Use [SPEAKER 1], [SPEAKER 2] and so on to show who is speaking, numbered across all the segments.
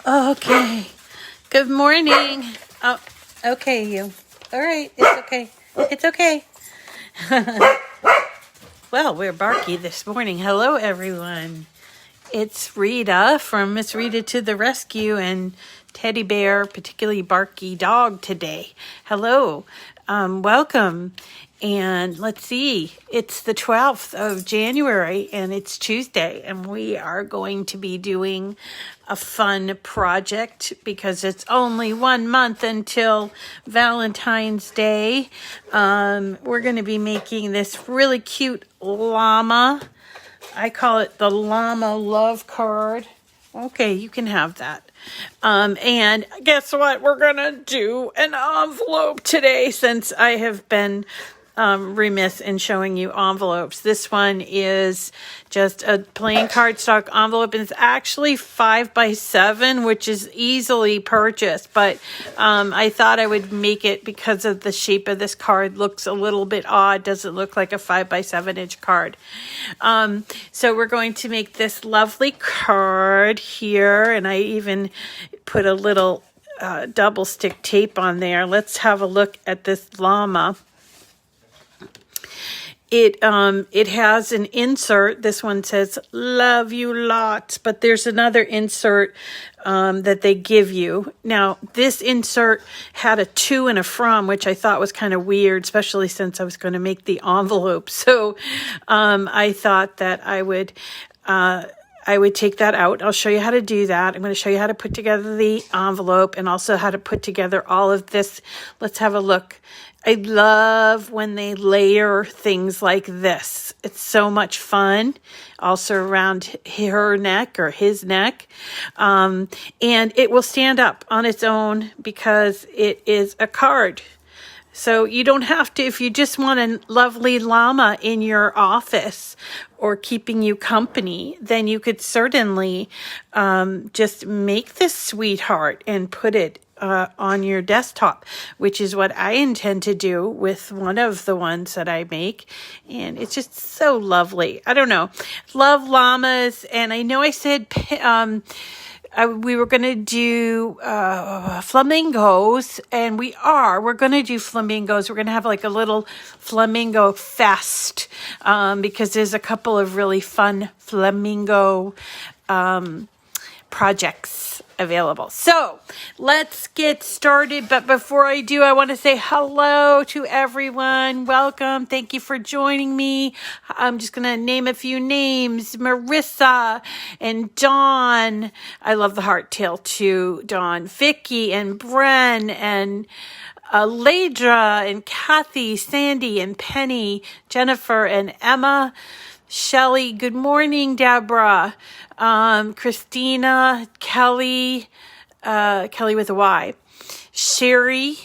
[SPEAKER 1] Okay. Good morning. Oh, okay, you. All right. It's okay. It's okay. Well, we're barky this morning. Hello, everyone. It's Rita from Miss Rita to the rescue and teddy bear, particularly barky dog today. Hello. Welcome. And let's see, it's the 12th of January and it's Tuesday, and we are going to be doing a fun project because it's only 1 month until Valentine's Day. We're going to be making this really cute llama. I call it the llama love card. Okay, you can have that. And guess what? We're going to do an envelope today since I have been remiss in showing you envelopes. This one is just a plain cardstock envelope, and it's actually 5x7, which is easily purchased, but I thought I would make it because of the shape of this card. Looks a little bit odd, doesn't look like a 5x7 inch card. So we're going to make this lovely card here, and I even put a little double stick tape on there. Let's have a look at this llama. It has an insert. This one says, love you lots, but there's another insert that they give you. Now, this insert had a to and a from, which I thought was kind of weird, especially since I was going to make the envelope. So I thought that I would take that out. I'll show you how to do that. I'm going to show you how to put together the envelope and also how to put together all of this. Let's have a look. I love when they layer things like this. It's so much fun. Also around her neck or his neck. And it will stand up on its own because it is a card. So you don't have to, if you just want a lovely llama in your office or keeping you company, then you could certainly just make this sweetheart and put it on your desktop, which is what I intend to do with one of the ones that I make. And it's just so lovely. I don't know. Love llamas. And I know I said we were going to do flamingos, and we're going to do flamingos. We're going to have like a little flamingo fest because there's a couple of really fun flamingo projects available. So let's get started. But before I do, I want to say hello to everyone. Welcome. Thank you for joining me. I'm just going to name a few names. Marissa and Dawn. I love the heart tail too. Dawn, Vicky and Bren and Ladra and Kathy, Sandy and Penny, Jennifer and Emma, Shelly. Good morning, Deborah. Christina, Kelly, Kelly with a Y, Sherry,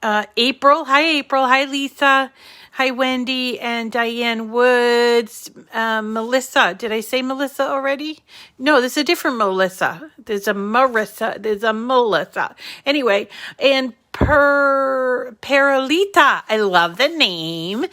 [SPEAKER 1] April. Hi, April. Hi, Lisa. Hi, Wendy and Diane Woods. Melissa. Did I say Melissa already? No, there's a different Melissa. There's a Marissa. There's a Melissa. Anyway, and Peralita. I love the name.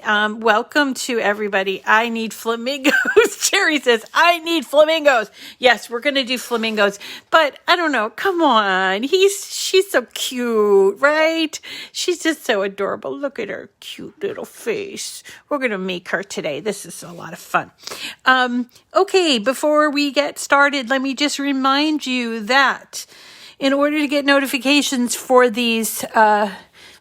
[SPEAKER 1] Welcome to everybody. I need flamingos. Jerry says, I need flamingos. Yes, we're going to do flamingos, but I don't know. Come on. She's so cute, right? She's just so adorable. Look at her cute little face. We're going to make her today. This is a lot of fun. Okay, before we get started, let me just remind you that in order to get notifications for these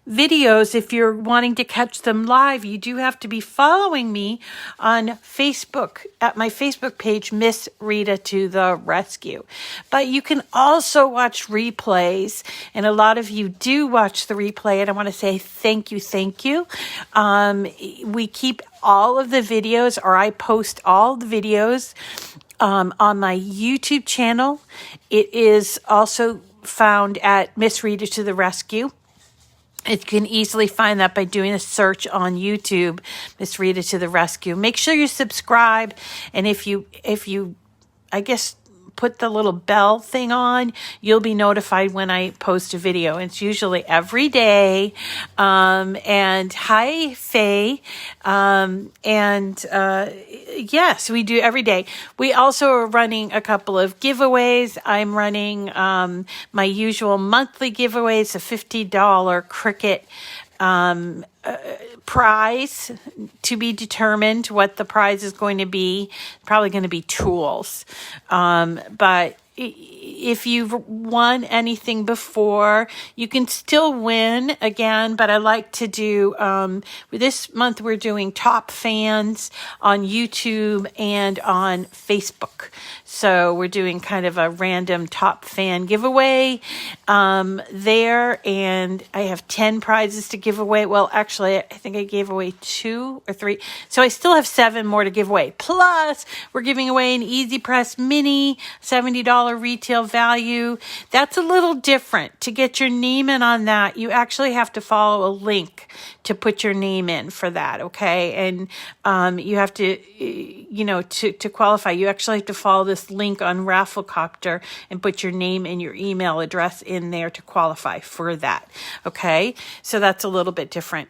[SPEAKER 1] videos, if you're wanting to catch them live, you do have to be following me on Facebook at my Facebook page, Miss Rita to the Rescue. But you can also watch replays, and a lot of you do watch the replay, and I want to say thank you. We keep all of the videos, or I post all the videos on my YouTube channel. It is also found at Miss Rita to the Rescue. You can easily find that by doing a search on YouTube, Miss Rita to the Rescue. Make sure you subscribe, and if you, I guess, put the little bell thing on, you'll be notified when I post a video. It's usually every day. And hi, Faye. Yes, we do every day. We also are running a couple of giveaways. I'm running my usual monthly giveaways, a $50 Cricut prize, to be determined what the prize is going to be. Probably going to be tools. But if you've won anything before, you can still win again, but I like to do, this month we're doing top fans on YouTube and on Facebook. So we're doing kind of a random top fan giveaway there, and I have 10 prizes to give away. Well, actually, I think I gave away 2 or 3. So I still have 7 more to give away. Plus, we're giving away an EasyPress Mini, $70 retail value. That's a little different. To get your name in on that, you actually have to follow a link to put your name in for that, okay? And you have to, to qualify, you actually have to follow this link on Rafflecopter and put your name and your email address in there to qualify for that, okay? So that's a little bit different.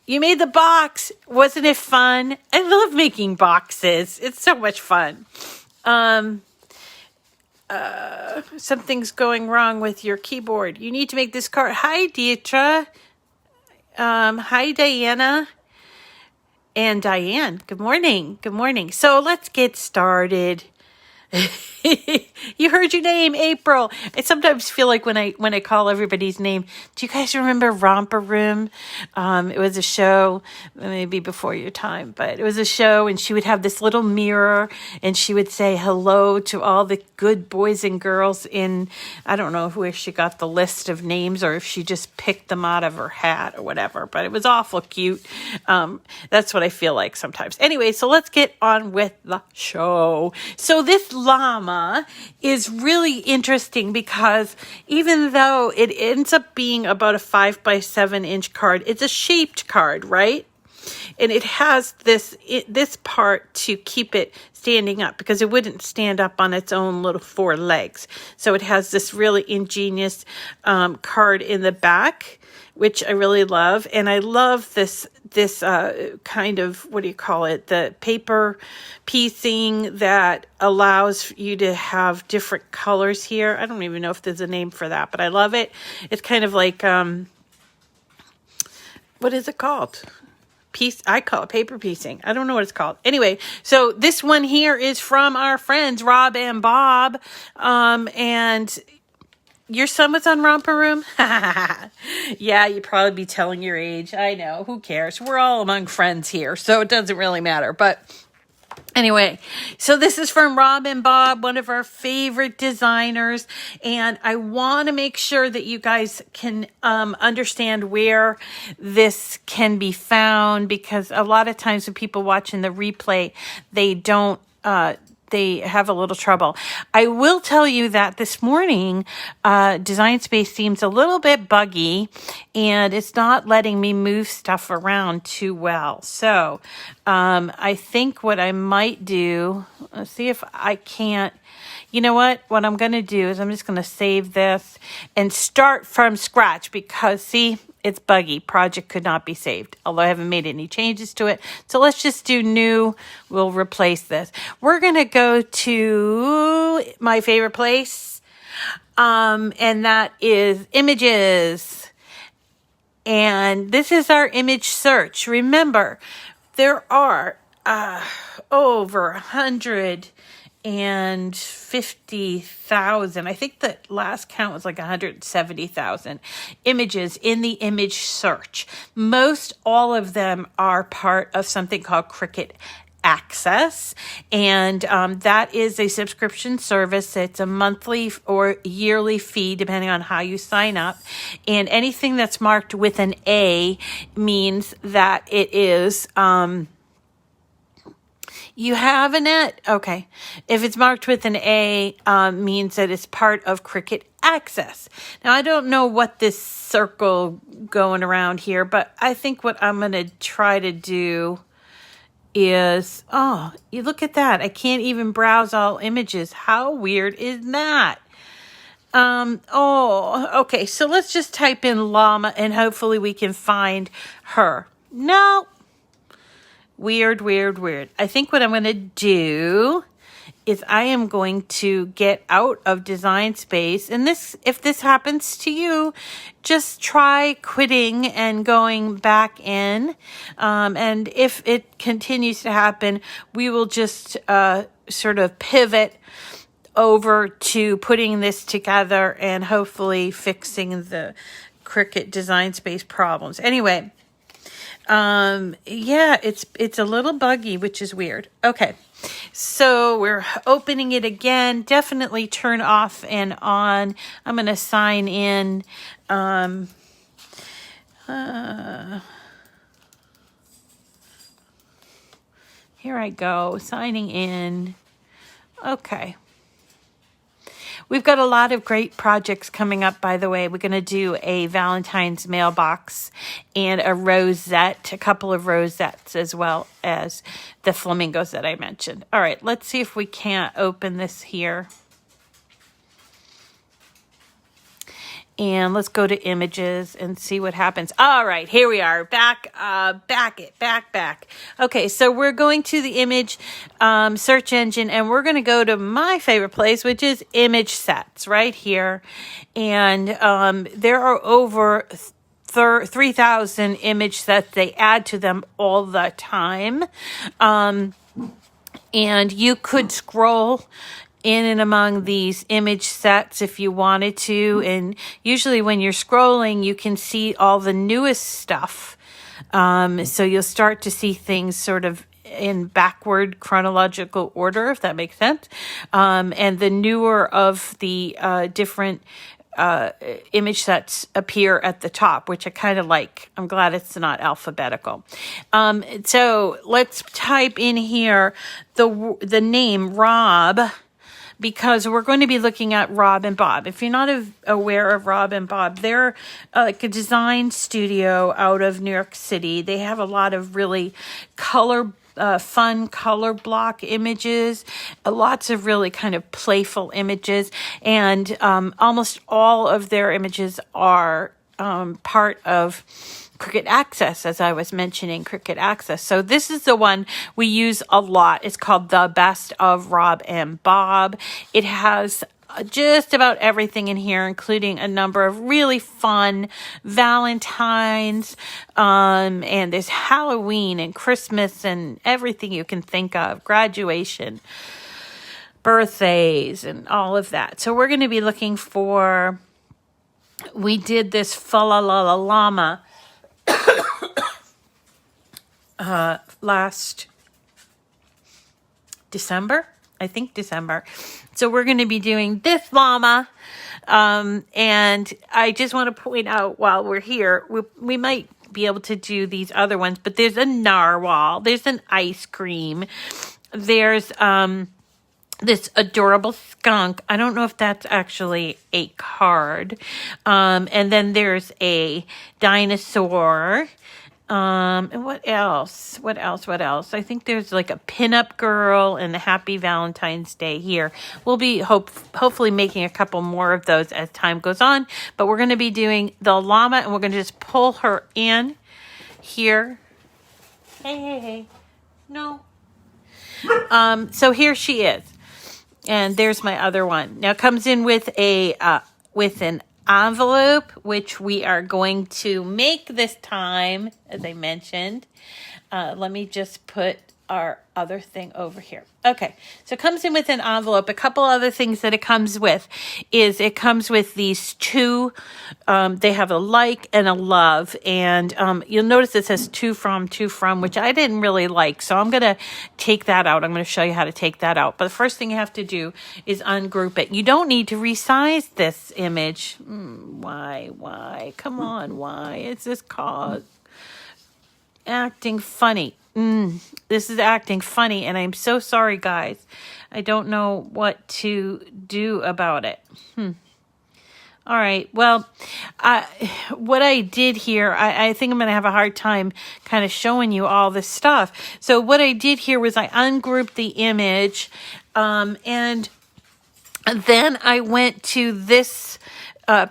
[SPEAKER 1] You made the box. Wasn't it fun? I love making boxes. It's so much fun. Something's going wrong with your keyboard. You need to make this card. Hi, Dietra. Hi, Diana. And Diane. Good morning. Good morning. So let's get started. You heard your name, April. I sometimes feel like when I call everybody's name, do you guys remember Romper Room? It was a show, maybe before your time, but it was a show, and she would have this little mirror, and she would say hello to all the good boys and girls in, I don't know where she got the list of names or if she just picked them out of her hat or whatever, but it was awful cute. That's what I feel like sometimes. Anyway, so let's get on with the show. So this Llama is really interesting because even though it ends up being about a 5x7 card, it's a shaped card, right? And it has this part to keep it standing up because it wouldn't stand up on its own little 4 legs. So it has this really ingenious card in the back, which I really love. And I love this kind of, what do you call it? The paper piecing that allows you to have different colors here. I don't even know if there's a name for that, but I love it. It's kind of like, what is it called? I call it paper piecing. I don't know what it's called. Anyway, so this one here is from our friends, Rob and Bob. And your son was on Romper Room? Yeah, you'd probably be telling your age. I know. Who cares? We're all among friends here, so it doesn't really matter. But anyway, so this is from Rob and Bob, one of our favorite designers. And I want to make sure that you guys can understand where this can be found, because a lot of times when people watching the replay, they don't they have a little trouble. I will tell you that this morning, Design Space seems a little bit buggy, and it's not letting me move stuff around too well. So I think what I might do, let's see if I can't. You know what? What I'm going to do is I'm just going to save this and start from scratch because, see, it's buggy. Project could not be saved, although I haven't made any changes to it. So let's just do new. We'll replace this. We're going to go to my favorite place, and that is images. And this is our image search. Remember, there are over 150,000. I think the last count was like 170,000 images in the image search. Most all of them are part of something called Cricut Access, and that is a subscription service. It's a monthly or yearly fee depending on how you sign up, and anything that's marked with an A means that it is you have a net? Okay. If it's marked with an A, means that it's part of Cricut Access. Now, I don't know what this circle going around here, but I think what I'm going to try to do is, oh, you look at that. I can't even browse all images. How weird is that? Oh, okay. So let's just type in llama and hopefully we can find her. No. Weird, weird, weird. I think what I'm going to do is I am going to get out of Design Space. And this, if this happens to you, just try quitting and going back in. And if it continues to happen, we will just sort of pivot over to putting this together and hopefully fixing the Cricut Design Space problems. Anyway, yeah, it's a little buggy, which is weird. Okay. So we're opening it again. Definitely turn off and on. I'm going to sign in. Here I go, signing in. Okay. We've got a lot of great projects coming up, by the way. We're going to do a Valentine's mailbox and a rosette, a couple of rosettes, as well as the flamingos that I mentioned. All right, let's see if we can't open this here. And let's go to images and see what happens. All right, here we are. Back. Okay, so we're going to the image search engine, and we're going to go to my favorite place, which is image sets right here. And there are over 3,000 image sets. They add to them all the time. And you could scroll in and among these image sets if you wanted to, and usually when you're scrolling you can see all the newest stuff, so you'll start to see things sort of in backward chronological order, if that makes sense, and the newer of the different image sets appear at the top, which I kind of like. I'm glad it's not alphabetical. So let's type in here the name Rob, because we're going to be looking at Rob and Bob. If you're not aware of Rob and Bob, they're like a design studio out of New York City. They have a lot of really fun color block images, lots of really kind of playful images, and almost all of their images are part of Cricut Access, as I was mentioning, Cricut Access. So this is the one we use a lot. It's called The Best of Rob and Bob. It has just about everything in here, including a number of really fun Valentines, and there's Halloween and Christmas and everything you can think of, graduation, birthdays, and all of that. So we're going to be looking for, we did this Llama last December, I think December. So we're going to be doing this llama. And I just want to point out while we're here, we might be able to do these other ones, but there's a narwhal, there's an ice cream, there's this adorable skunk. I don't know if that's actually a card. And then there's a dinosaur. And what else? I think there's like a pinup girl and a Happy Valentine's Day here. We'll be hopefully making a couple more of those as time goes on, but we're going to be doing the llama, and we're going to just pull her in here. Hey. No. So here she is. And there's my other one. Now it comes in with an envelope, which we are going to make this time, as I mentioned. Let me just put our other thing over here. Okay, so it comes in with an envelope. A couple other things that it comes with is it comes with these two, they have a like and a love, and you'll notice it says to from, which I didn't really like, so I'm going to take that out. I'm going to show you how to take that out. But the first thing you have to do is ungroup it. You don't need to resize this image. Why? Come on, why? It's this cause acting funny. This is acting funny, and I'm so sorry, guys. I don't know what to do about it. All right. Well, what I did here, I think I'm going to have a hard time kind of showing you all this stuff. So what I did here was I ungrouped the image, and then I went to this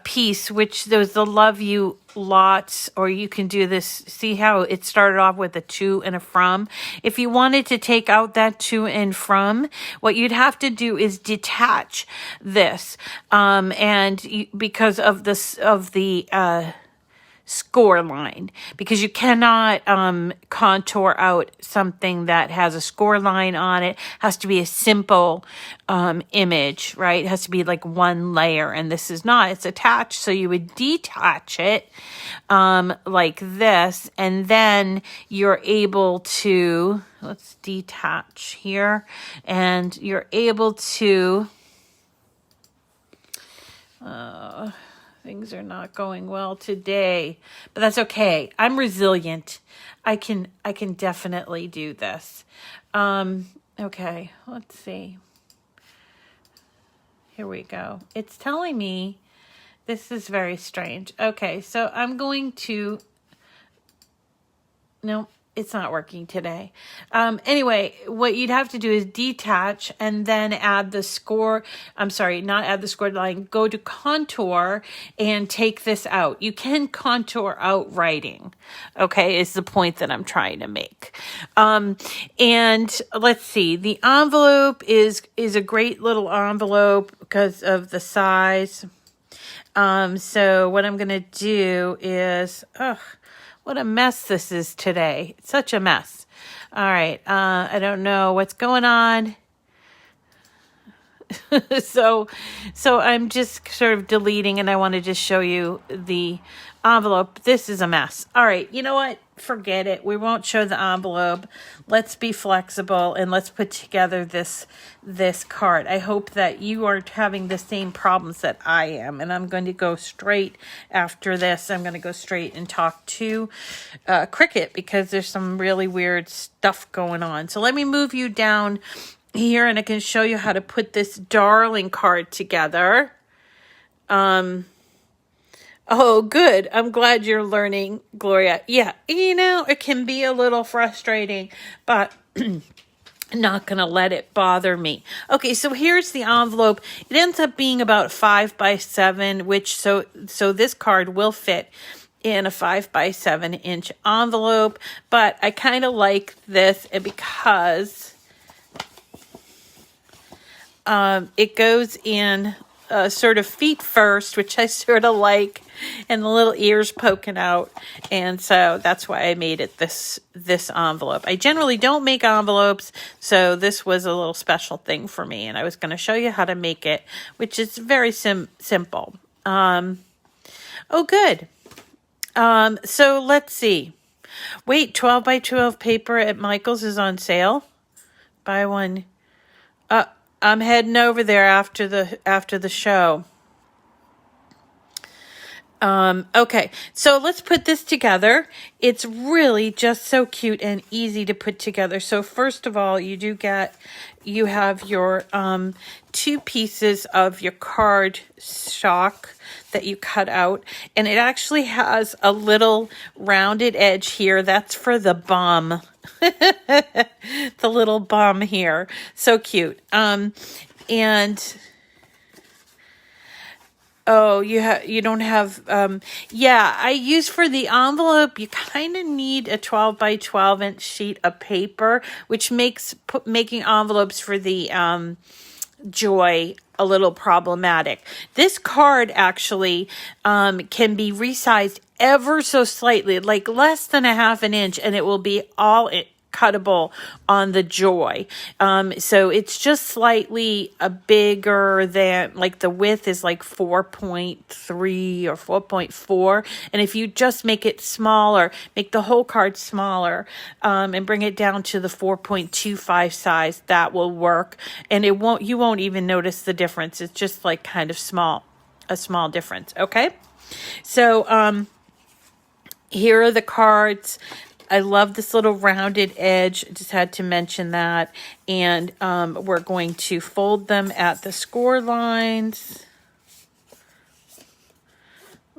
[SPEAKER 1] piece, which there was the love you lots, or you can do this. See how it started off with a to and a from. If you wanted to take out that to and from, what you'd have to do is detach this, because of the score line, because you cannot contour out something that has a score line on it. Has to be a simple image, right? It has to be like one layer, and this is not. It's attached, so you would detach it like this, and then you're able to, let's detach here, and you're able to things are not going well today, but that's okay. I'm resilient. I can definitely do this. Okay, let's see. Here we go. It's telling me this is very strange. Okay, so I'm going to, no, it's not working today. Anyway, what you'd have to do is detach and then add the score. I'm sorry, not add the scored line. Go to contour and take this out. You can contour out writing. Okay, is the point that I'm trying to make. And let's see. The envelope is a great little envelope because of the size. So what I'm going to do is, what a mess this is today. It's such a mess. All right. I don't know what's going on. So I'm just sort of deleting, and I want to just show you the envelope. This is a mess. All right. You know what? Forget it. We won't show the envelope. Let's be flexible and let's put together this card. I hope that you are having the same problems that I am. And I'm going to go straight after this. I'm going to go straight and talk to Cricut, because there's some really weird stuff going on. So let me move you down here, and I can show you how to put this darling card together. Oh, good. I'm glad you're learning, Gloria. Yeah, it can be a little frustrating, but I'm not going to let it bother me. Okay, so here's the envelope. It ends up being about 5 by 7, which so this card will fit in a 5 by 7 inch envelope, but I kind of like this because it goes in sort of feet first, which I sort of like, and the little ears poking out, and so that's why I made it this envelope. I generally don't make envelopes, so this was a little special thing for me, and I was going to show you how to make it, which is very simple. Oh, good. So let's see. Wait, 12 by 12 paper at Michael's is on sale. Buy one. I'm heading over there after the show. Okay, so let's put this together. It's really just so cute and easy to put together. So first of all, you have your 2 pieces of your card stock that you cut out, and it actually has a little rounded edge here. That's for the bum. The little bum here. So cute. And oh, you don't have, I use for the envelope, you kind of need a 12 by 12 inch sheet of paper, which makes making envelopes for the Joy a little problematic. This card actually can be resized ever so slightly, like less than a half an inch, and it will be all cuttable on the Joy. So it's just slightly bigger than, like the width is like 4.3 or 4.4. And if you just make it smaller, make the whole card smaller, and bring it down to the 4.25 size, that will work. And you won't even notice the difference. It's just like kind of a small difference. Okay. So, here are the cards. I love this little rounded edge. Just had to mention that. And we're going to fold them at the score lines.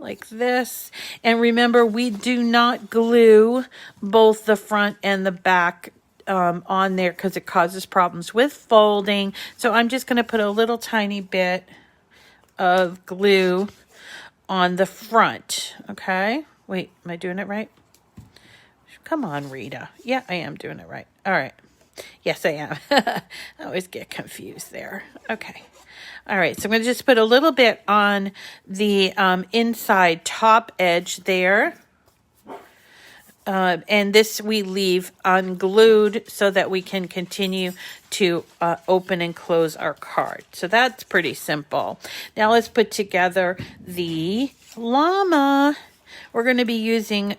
[SPEAKER 1] like this. And remember, we do not glue both the front and the back on there because it causes problems with folding. So I'm just going to put a little tiny bit of glue on the front. Okay. Wait, am I doing it right? Come on, Rita. Yeah, I am doing it right. All right. Yes, I am. I always get confused there. Okay. All right, so I'm going to just put a little bit on the inside top edge there. And this we leave unglued so that we can continue to open and close our card. So that's pretty simple. Now let's put together the llama. We're going to be using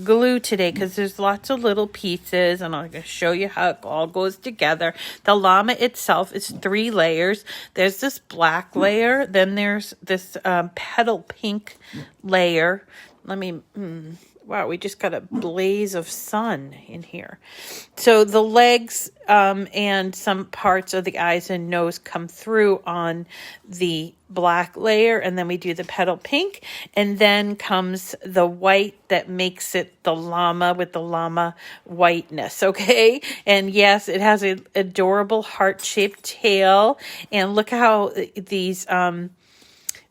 [SPEAKER 1] glue today because there's lots of little pieces, and I'm going to show you how it all goes together. The llama itself is 3 layers. There's this black layer, then there's this petal pink layer. Let me... Wow, we just got a blaze of sun in here. So the legs and some parts of the eyes and nose come through on the black layer, and then we do the petal pink, and then comes the white that makes it the llama with the llama whiteness, okay? And yes, it has an adorable heart-shaped tail, and look how these...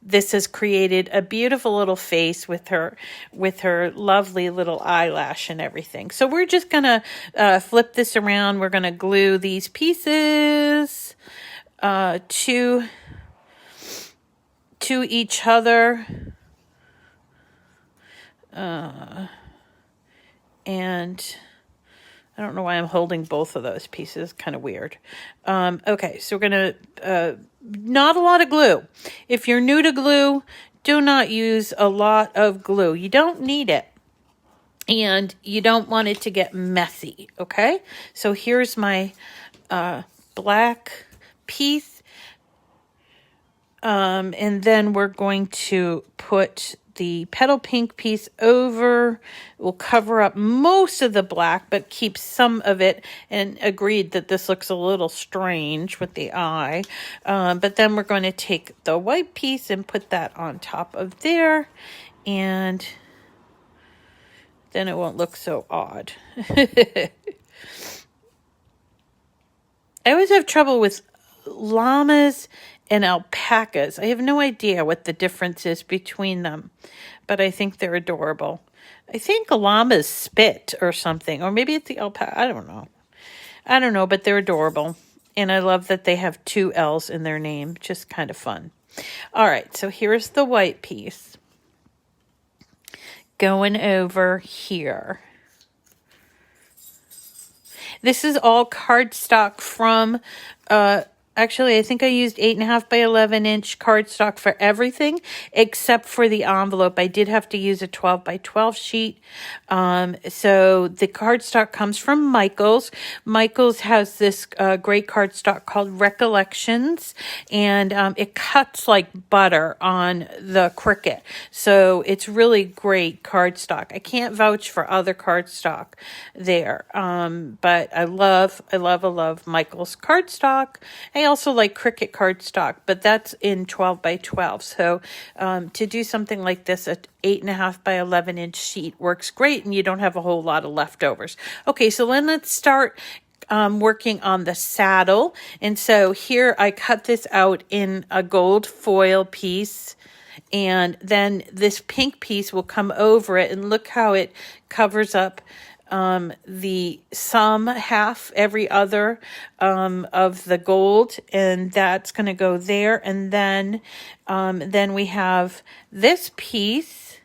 [SPEAKER 1] this has created a beautiful little face with her lovely little eyelash and everything. So we're just going to flip this around. We're going to glue these pieces to each other. And I don't know why I'm holding both of those pieces. Kind of weird. Okay, so we're going to... not a lot of glue. If you're new to glue, do not use a lot of glue. You don't need it. And you don't want it to get messy, okay? So here's my black piece. And then we're going to put the petal pink piece over. We'll cover up most of the black, but keep some of it, and agreed that this looks a little strange with the eye. But then we're going to take the white piece and put that on top of there, and then it won't look so odd. I always have trouble with llamas and alpacas. I have no idea what the difference is between them, but I think they're adorable. I think a llama's spit or something, or maybe it's the alpaca. I don't know, but they're adorable. And I love that they have 2 L's in their name. Just kind of fun. All right, so here's the white piece going over here. This is all cardstock from... actually, I think I used 8.5 by 11 inch cardstock for everything except for the envelope. I did have to use a 12 by 12 sheet. So the cardstock comes from Michaels. Michaels has this great cardstock called Recollections, and it cuts like butter on the Cricut. So it's really great cardstock. I can't vouch for other cardstock there, but I love Michaels cardstock. I also like Cricut cardstock, but that's in 12 by 12. So to do something like this, an 8.5 by 11 inch sheet works great, and you don't have a whole lot of leftovers. Okay, so then let's start working on the saddle. And so here I cut this out in a gold foil piece, and then this pink piece will come over it, and look how it covers up the some half, every other of the gold, and that's going to go there. And then we have this piece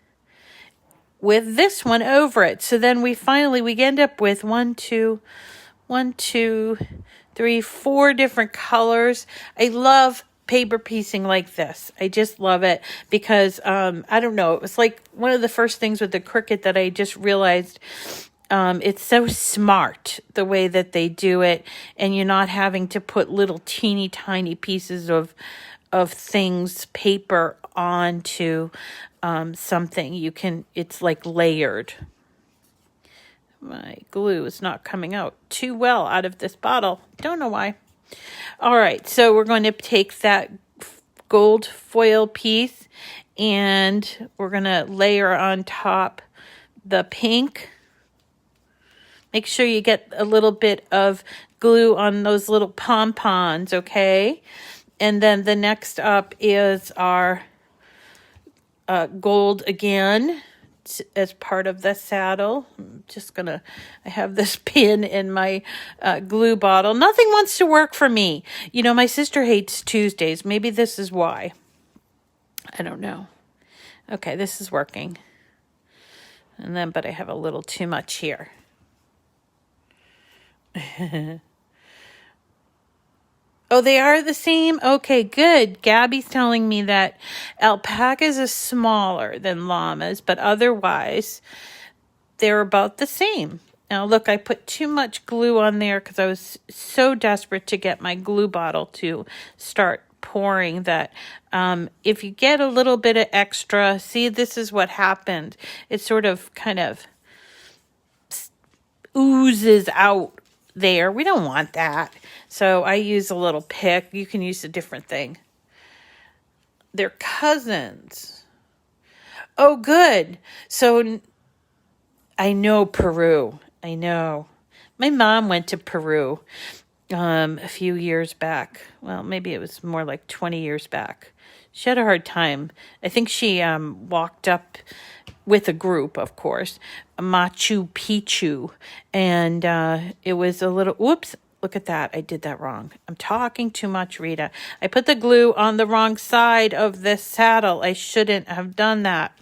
[SPEAKER 1] with this one over it. So then we end up with 4 different colors. I love paper piecing like this. I just love it because I don't know, it was like one of the first things with the Cricut that I just realized. It's so smart the way that they do it, and you're not having to put little teeny tiny pieces of things, paper onto something. It's like layered. My glue is not coming out too well out of this bottle. Don't know why. All right, so we're going to take that gold foil piece, And we're going to layer on top the pink. Make sure you get a little bit of glue on those little pom-poms, okay? And then the next up is our gold again as part of the saddle. I'm just gonna, I have this pin in my glue bottle. Nothing wants to work for me. You know, my sister hates Tuesdays. Maybe this is why. I don't know. Okay, this is working. And then, but I have a little too much here. Oh, they are the same? Okay, good. Gabby's telling me that alpacas are smaller than llamas, but otherwise they're about the same. Now, look, I put too much glue on there because I was so desperate to get my glue bottle to start pouring that if you get a little bit of extra, see, this is what happened. It sort of kind of oozes out there. We don't want that. So I use a little pick. You can use a different thing. They're cousins. Oh, good. So I know Peru. I know. My mom went to Peru a few years back. Well, maybe it was more like 20 years back. She had a hard time. I think she walked up with a group, of course, Machu Picchu. And it was a little, whoops, look at that. I did that wrong. I'm talking too much, Rita. I put the glue on the wrong side of this saddle. I shouldn't have done that.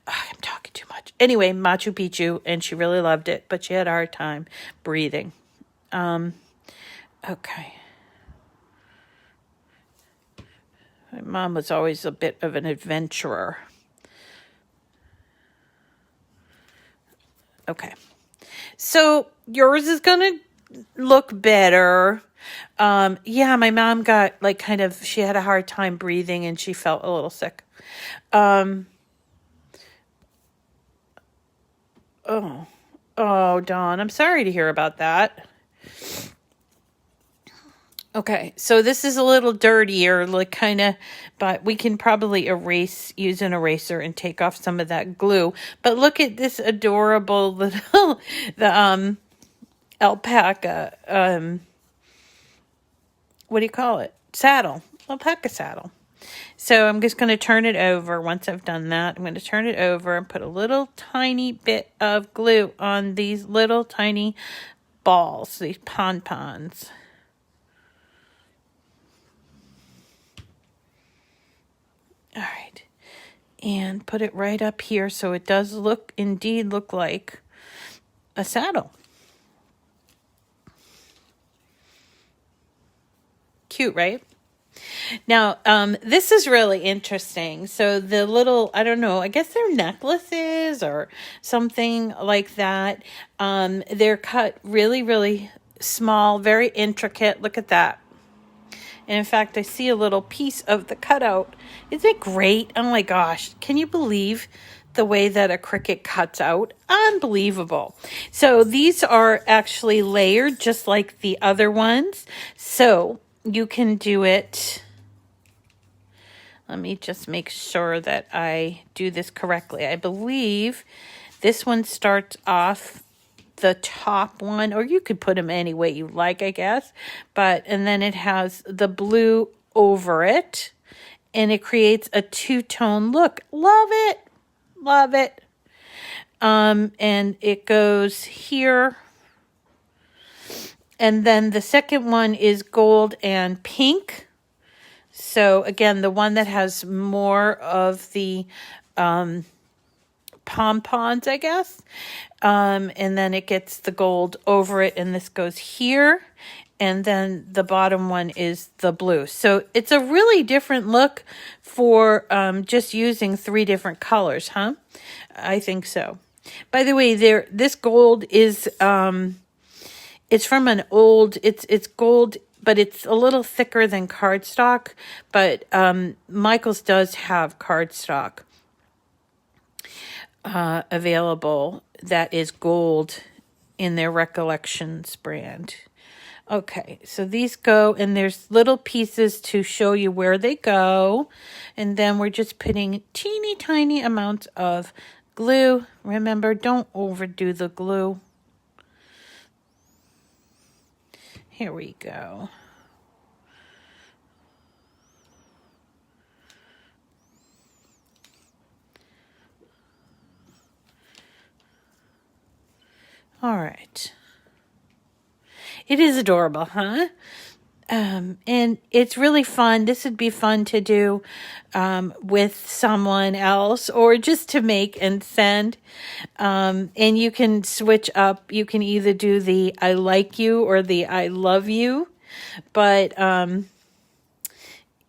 [SPEAKER 1] I'm talking too much. Anyway, Machu Picchu, and she really loved it, but she had a hard time breathing. Okay. My mom was always a bit of an adventurer. Okay. So yours is going to look better. Yeah, my mom got like kind of, she had a hard time breathing and she felt a little sick. Oh, Dawn, I'm sorry to hear about that. Okay, so this is a little dirtier, like kind of, but we can probably use an eraser and take off some of that glue. But look at this adorable little, the alpaca, what do you call it? Saddle, alpaca saddle. So I'm just going to turn it over. Once I've done that, I'm going to turn it over and put a little tiny bit of glue on these little tiny balls, these pom-poms. All right, and put it right up here so it does indeed look like a saddle. Cute, right? Now, this is really interesting. So the little, I don't know, I guess they're necklaces or something like that. They're cut really, really small, very intricate. Look at that. And in fact, I see a little piece of the cutout. Isn't it great? Oh my gosh. Can you believe the way that a Cricut cuts out? Unbelievable. So these are actually layered just like the other ones. So you can do it. Let me just make sure that I do this correctly. I believe this one starts off the top one, or you could put them any way you like, I guess. And then it has the blue over it, and it creates a two-tone look. Love it. Love it. And it goes here. And then the second one is gold and pink. So again, the one that has more of the pom-poms, I guess. And then it gets the gold over it, and this goes here. And then the bottom one is the blue. So it's a really different look for just using 3 different colors, huh? I think so. By the way, this gold is it's from an old, it's gold, but it's a little thicker than cardstock. But Michaels does have cardstock available that is gold in their Recollections brand. Okay, so these go, and there's little pieces to show you where they go. And then we're just putting teeny tiny amounts of glue. Remember, don't overdo the glue. Here we go. All right. It is adorable, huh? And it's really fun. This would be fun to do with someone else, or just to make and send. And you can switch up. You can either do the I like you or the I love you. But,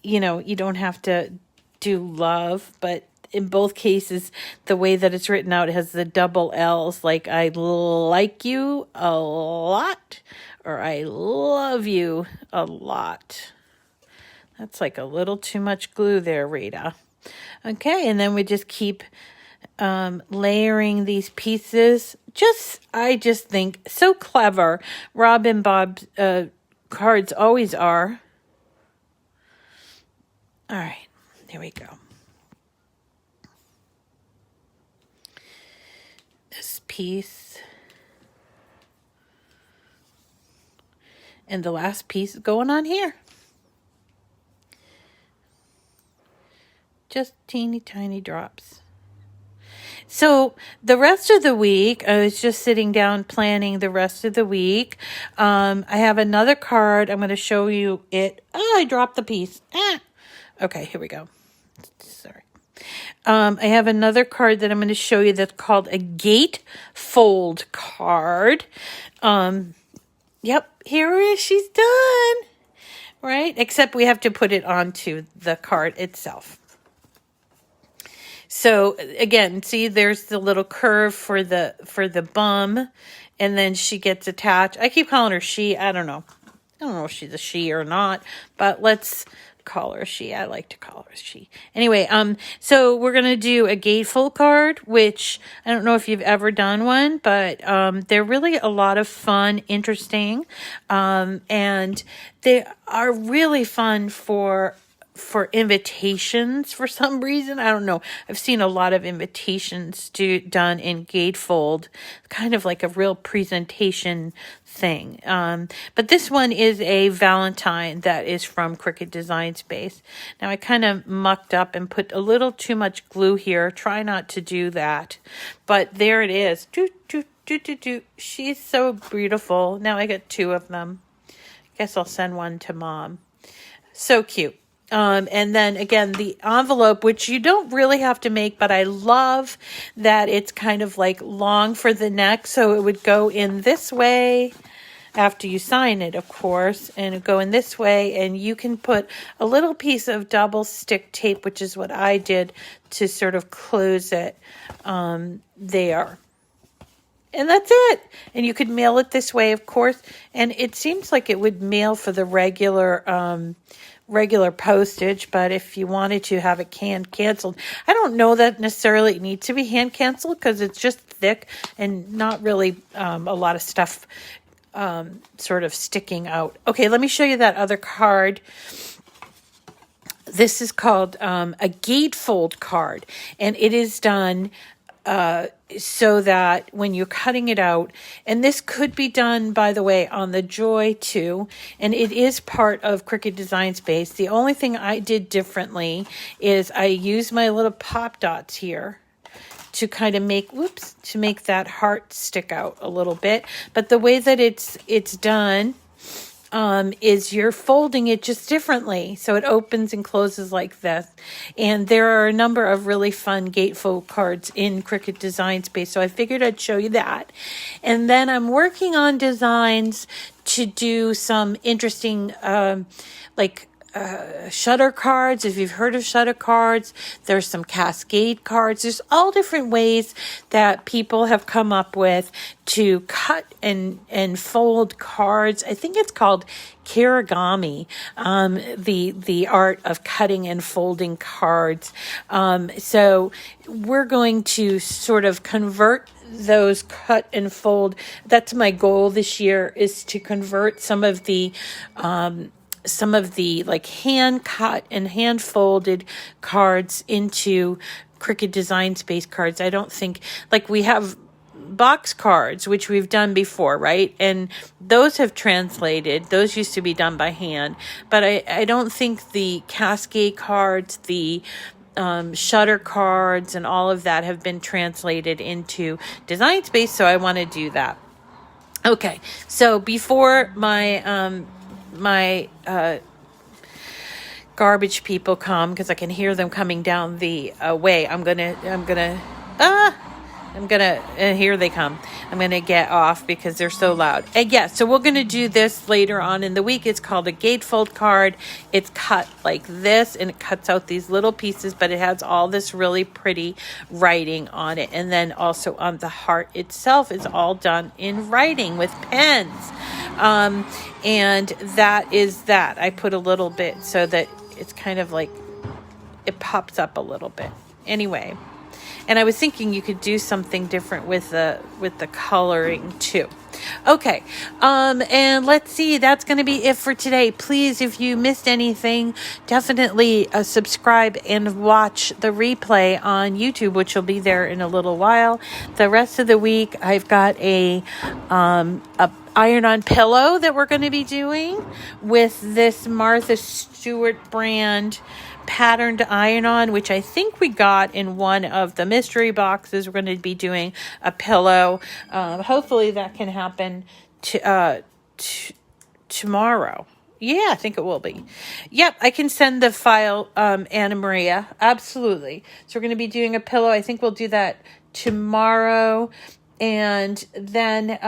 [SPEAKER 1] you know, you don't have to do love. But in both cases, the way that it's written out has the double L's, like I like you a lot, or I love you a lot. That's like a little too much glue there, Rita. Okay, and then we just keep layering these pieces. I just think so clever. Rob and Bob's cards always are. All right, there we go. This piece. And the last piece going on here. Just teeny tiny drops. So the rest of the week, I was just sitting down planning the rest of the week. I have another card. I'm going to show you it. Oh, I dropped the piece. Okay, here we go. Sorry. I have another card that I'm going to show you that's called a gatefold card. Yep, here it is. She's done. Right? Except we have to put it onto the card itself. So again, see, there's the little curve for the bum, and then she gets attached. I keep calling her she. I don't know if she's a she or not, but let's call her she. I like to call her she. Anyway, so we're gonna do a gatefold card, which I don't know if you've ever done one, but they're really a lot of fun, interesting, and they are really fun for invitations for some reason. I don't know. I've seen a lot of invitations done in gatefold, kind of like a real presentation thing. But this one is a Valentine that is from Cricut Design Space. Now I kind of mucked up and put a little too much glue here. Try not to do that. But there it is. She's so beautiful. Now I got two of them. Guess I'll send one to Mom. So cute. And then again, the envelope, which you don't really have to make, but I love that it's kind of like long for the neck. So it would go in this way after you sign it, of course, and it would go in this way. And you can put a little piece of double stick tape, which is what I did to sort of close it there. And that's it. And you could mail it this way, of course. And it seems like it would mail for the regular postage, but if you wanted to have it hand canceled, I don't know that necessarily it needs to be hand canceled because it's just thick and not really a lot of stuff sort of sticking out. Okay, let me show you that other card. This is called a gatefold card, and it is done so that when you're cutting it out, and this could be done, by the way, on the Joy too, and it is part of Cricut Design Space. The only thing I did differently is I used my little pop dots here to kind of make that heart stick out a little bit. But the way that it's done is you're folding it just differently. So it opens and closes like this. And there are a number of really fun gatefold cards in Cricut Design Space. So I figured I'd show you that. And then I'm working on designs to do some interesting shutter cards. If you've heard of shutter cards, there's some cascade cards. There's all different ways that people have come up with to cut and fold cards. I think it's called kirigami, the art of cutting and folding cards. So we're going to sort of convert those cut and fold. That's my goal this year, is to convert some of the like hand cut and hand folded cards into Cricut Design Space cards. I don't think, like, we have box cards, which we've done before, right? And those have translated. Those used to be done by hand. But I don't think the cascade cards, the shutter cards, and all of that have been translated into Design Space, so I want to do that. Okay, so before my garbage people come, because I can hear them coming down the way, and here they come. I'm gonna get off because they're so loud. And yeah, so we're gonna do this later on in the week. It's called a gatefold card. It's cut like this, and it cuts out these little pieces, but it has all this really pretty writing on it. And then also on the heart itself is all done in writing with pens. And that is that. I put a little bit so that it's kind of like it pops up a little bit. Anyway. And I was thinking you could do something different with the coloring too. Okay, and let's see, that's going to be it for today. Please, if you missed anything, definitely subscribe and watch the replay on YouTube, which will be there in a little while. The rest of the week, I've got a iron-on pillow that we're going to be doing with this Martha Stewart brand patterned iron-on, which I think we got in one of the mystery boxes. We're going to be doing a pillow. Hopefully that can happen tomorrow. Yeah, I think it will be. Yep, I can send the file, Anna Maria. Absolutely. So we're going to be doing a pillow. I think we'll do that tomorrow. And then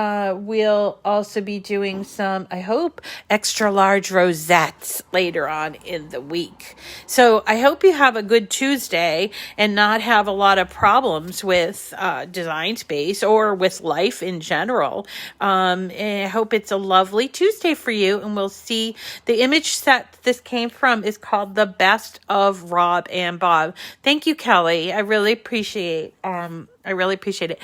[SPEAKER 1] we'll also be doing some, I hope, extra large rosettes later on in the week. So I hope you have a good Tuesday and not have a lot of problems with Design Space or with life in general. And I hope it's a lovely Tuesday for you. And we'll see, the image set this came from is called The Best of Rob and Bob. Thank you, Kelly. I really appreciate it.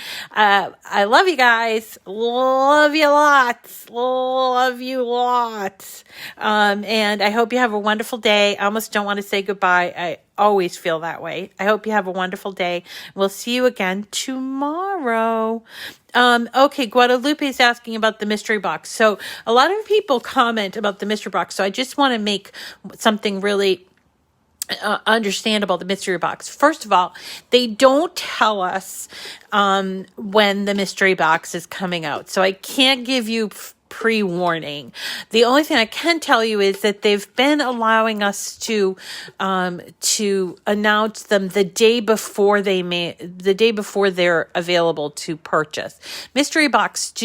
[SPEAKER 1] I love you guys. Love you lots. Love you lots. And I hope you have a wonderful day. I almost don't want to say goodbye. I always feel that way. I hope you have a wonderful day. We'll see you again tomorrow. Okay, Guadalupe is asking about the mystery box. So a lot of people comment about the mystery box. So I just want to make something really understandable, the mystery box. First of all, they don't tell us when the mystery box is coming out, so I can't give you pre-warning. The only thing I can tell you is that they've been allowing us to announce them the day before they're available to purchase. Mystery boxes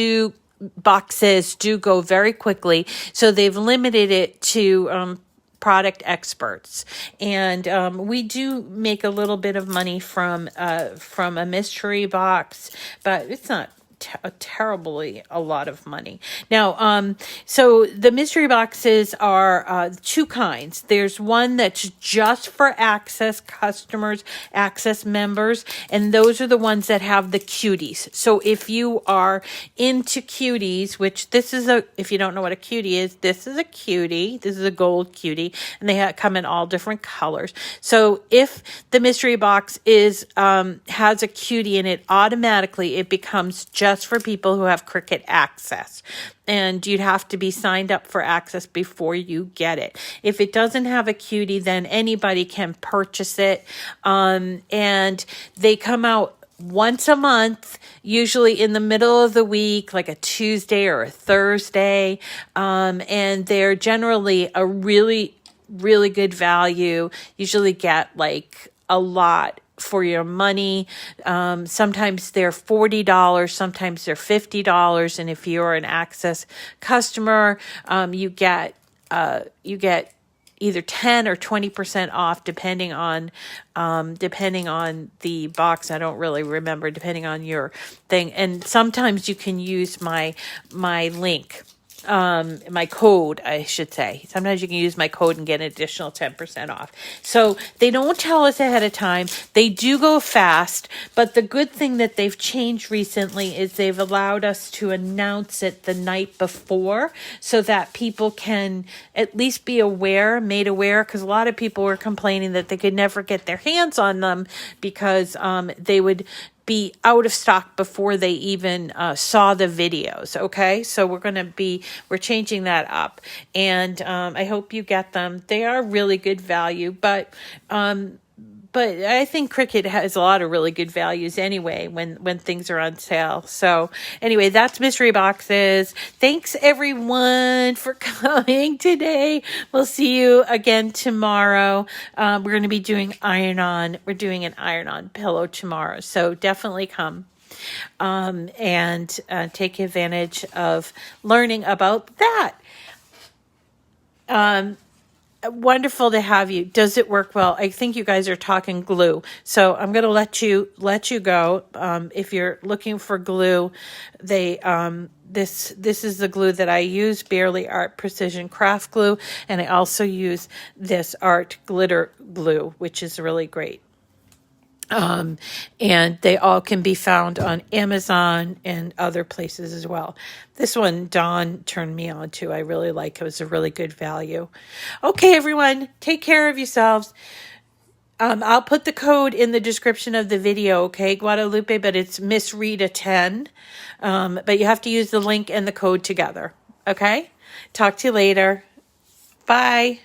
[SPEAKER 1] do go very quickly, so they've limited it to product experts, and we do make a little bit of money from a mystery box, but it's not terribly a lot of money. Now, so the mystery boxes are two kinds. There's one that's just for access customers, access members, and those are the ones that have the cuties. So if you are into cuties, which this is if you don't know what a cutie is, this is a cutie. This is a gold cutie, and they come in all different colors. So if the mystery box has a cutie in it, automatically it becomes just for people who have Cricut Access. And you'd have to be signed up for Access before you get it. If it doesn't have a cutie, then anybody can purchase it. And they come out once a month, usually in the middle of the week, like a Tuesday or a Thursday. And they're generally a really, really good value. Usually get like a lot for your money. Sometimes they're $40, sometimes they're $50, and if you're an Access customer, you get either 10 or 20% off, depending on the box. I don't really remember, depending on your thing. And sometimes you can use my link, my code, I should say. Sometimes you can use my code and get an additional 10% off. So they don't tell us ahead of time. They do go fast, but the good thing that they've changed recently is they've allowed us to announce it the night before so that people can at least be made aware, because a lot of people were complaining that they could never get their hands on them because they would be out of stock before they even saw the videos. Okay, so we're changing that up, and I hope you get them. They are really good value, but I think Cricut has a lot of really good values anyway when things are on sale. So anyway, that's Mystery Boxes. Thanks everyone for coming today. We'll see you again tomorrow. We're going to be doing iron-on. We're doing an iron-on pillow tomorrow. So definitely come and take advantage of learning about that. Wonderful to have you. Does it work well? I think you guys are talking glue, so I'm going to let you go. If you're looking for glue, this is the glue that I use, Barely Art Precision Craft Glue, and I also use this Art Glitter Glue, which is really great. And they all can be found on Amazon and other places as well. This one, Dawn turned me on to. I really like it. It was a really good value. Okay, everyone, take care of yourselves. I'll put the code in the description of the video, okay, Guadalupe, but it's Miss Rita 10. But you have to use the link and the code together, okay? Talk to you later. Bye.